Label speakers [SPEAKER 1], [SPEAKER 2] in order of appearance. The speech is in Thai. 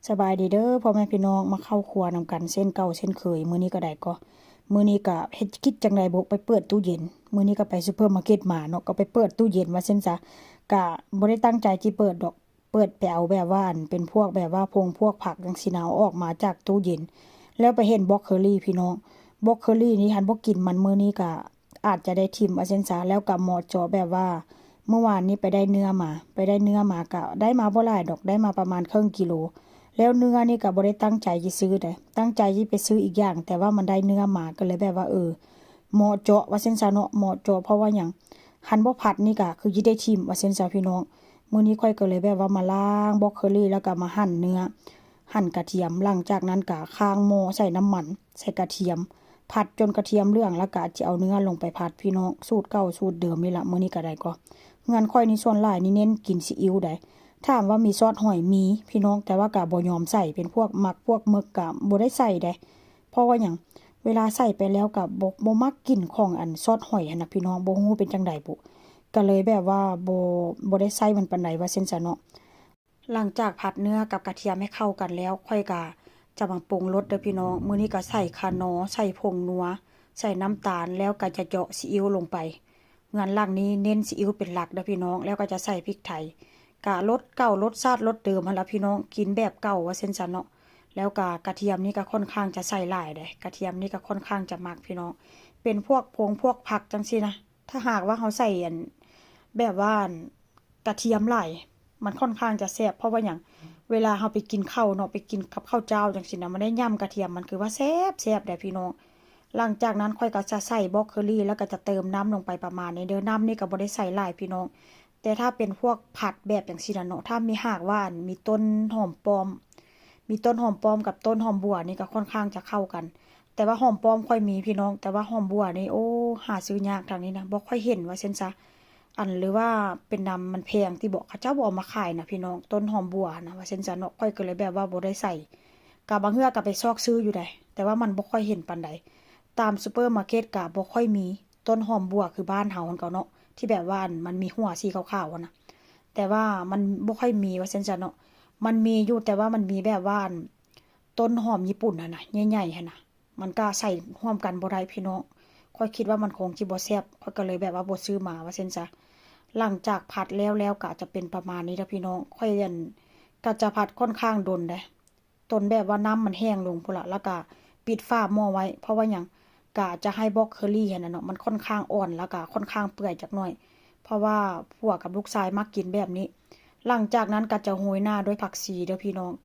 [SPEAKER 1] สบายดีเด้อพ่อแม่พี่น้องมาเข้าครัวนำกันเส้นเก่าเส้นเคยมื้อนี้ก็ได้ก็มื้อนี้ก็เฮ็ดคิดจังได๋บ่ไปเปิดตู้เย็นมื้อนี้ก็ไปซูเปอร์มาร์เก็ตมาเนาะก็ไปเปิดตู้เย็นว่าซั่นซะก็บ่ได้ตั้งใจจิเปิดดอกเปิดไปเอาแบบว่าอันเป็นพวกแบบว่าพวกผักจังซี่นะเอาออกมาจากตู้เย็นแล้วไปเห็นบรอกโคลีพี่น้องบรอกโคลีนี่หันบ่กินมันมื้อนี้ก็อาจจะได้ทิ่มว่าซั่นซะแล้วก็เหมาะเจาะแบบว่าเมื่อวานนี้ไปได้เนื้อมาก็ได้มาบ่หลายดอกได้มาประมาณครึ่งกิโล แล้วเนื้อนี่ก็บ่ได้ตั้งใจสิซื้อเด้ตั้งใจสิไปซื้ออีกอย่างแต่ว่ามันได้เนื้อมาก็เลยแบบว่าเหมาะเจาะว่าซั่นซะเนาะเหมาะเจาะเพราะว่าหยังหันบ่ผัดนี่ก็คือสิได้ชิมว่าซั่นซะพี่น้องมื้อนี้ข้อยก็เลยแบบว่ามาล้างบรอกโคลีแล้วก็มาหั่นเนื้อหั่นกระเทียมหลังจากนั้นก็ค้างหม้อใส่น้ำมันใส่กระเทียมผัดจนกระเทียมเหลืองแล้วก็จะเอาเนื้อลงไปผัดพี่น้องสูตรเก่าสูตรเดิมนี่ล่ะมื้อนี้ก็ได้ก็งานข้อยนี่ส่วนหลายนี่เน้นกินซีอิ๊วได้ ถามว่ามีซอสหอยมีพี่น้องแต่ว่าก็บ่ยอมใส่เป็นพวกมักพวกหมึกก็บ่ได้ใส่เด้เพราะว่าหยังเวลาใส่ไปแล้วก็บ่มักกลิ่นของอันซอสหอยหั่นน่ะพี่น้องบ่ฮู้เป็นจังใดบุก็เลยแบบว่าบ่ได้ใส่มันปานใดว่าซั่นซะเนาะหลังจากผัดเนื้อกับกระเทียมให้เข้ากันแล้วค่อยก็จะมาปรุงรสเด้อพี่น้องมื้อนี้ก็ใส่ข่าน้อใส่ผงนัวใส่น้ำตาลแล้วก็จะเจาะซีอิ๊วลงไปงานหลังนี้เน้นซีอิ๊วเป็นหลักเด้อพี่น้องแล้วก็จะใส่พริกไทย กะรสเก่ารสชาติรสเดิมหั่นล่ะพี่น้องกินแบบเก่าว่าซั่นซะเนาะแล้วก็กระเทียมนี่ก็ค่อนข้างจะใส่หลายเด้กระเทียมนี่ก็ค่อนข้างจะมักพี่น้องเป็นพวกพวกผักจังซี่นะถ้าหากว่าเขาใส่อันแบบว่ากระเทียมหลายมันค่อนข้างจะแซ่บเพราะว่าหยังเวลาเราไปกินข้าวเนาะไปกินกับข้าวเจ้าจังซี่นะมันได้ย่ำกระเทียมมันคือว่าแซ่บเด้พี่น้องหลังจากนั้นค่อยก็จะใส่บรอกโคลีแล้วก็จะเติมน้ำลงไปประมาณนี้เด้อน้ำนี่ก็บ่ได้ใส่หลายพี่น้อง แต่ถ้าเป็นพวกผัดแบบอย่างซี้น่ะเนาะถ้ามีหากว่ามีต้นหอมปลอมมีต้นหอมปลอมกับต้นหอมบัวนี่ก็ค่อนข้างจะเข้ากันแต่ว่าหอมปลอมค่อยมีพี่น้องแต่ว่าหอมบัวนี่โอ้หาซื้อยากทางนี้นะบ่ค่อยเห็นว่าซั่นซะอันหรือว่าเป็นนำมันแพงที่บอกเขาเจ้าบ่เอามาขายนะพี่น้องต้นหอมบัวนะว่าซั่นซะเนาะค่อยก็เลยแบบว่าบ่ได้ใส่ก็บางเทื่อก็ไปซอกซื้ออยู่ได้แต่ว่ามันบ่ค่อยเห็นปานใดตามซูเปอร์มาร์เก็ตก็บ่ค่อยมีต้นหอมบัวคือบ้านเฮาหั้นก็เนาะ ที่แบบว่ามันมีหัวสีขาวๆอะนะแต่ว่ามันบ่ค่อยมีว่าซั่นจ้ะเนาะมันมีอยู่แต่ว่ามันมีแบบว่าต้นหอมญี่ปุ่นน่ะนะใหญ่ๆหั่นน่ะมันก็ใส่ร่วมกันบ่ได้พี่น้องข้อยคิดว่ามันคงสิบ่แซ่บข้อยก็เลยแบบว่าบ่ซื้อมาว่าซั่นจ้ะหลังจากผัดแล้วก็จะเป็นประมาณนี้เด้อพี่น้องค่อยอั่นก็จะผัดค่อนข้างดนเด้จนแบบว่าน้ำมันแห้งลงพู้นล่ะแล้วก็ปิดฝาหม้อไว้เพราะว่าหยังกะจะให้บรอกโคลีหั่นน่ะเนาะมันค่อนข้างอ่อนแล้วก็ค่อนข้างเปื่อยจักหน่อย เพราะว่าผัวกับลูกชายมักกินแบบนี้ หลังจากนั้นก็จะโรยหน้าด้วยผักชีเด้อพี่น้อง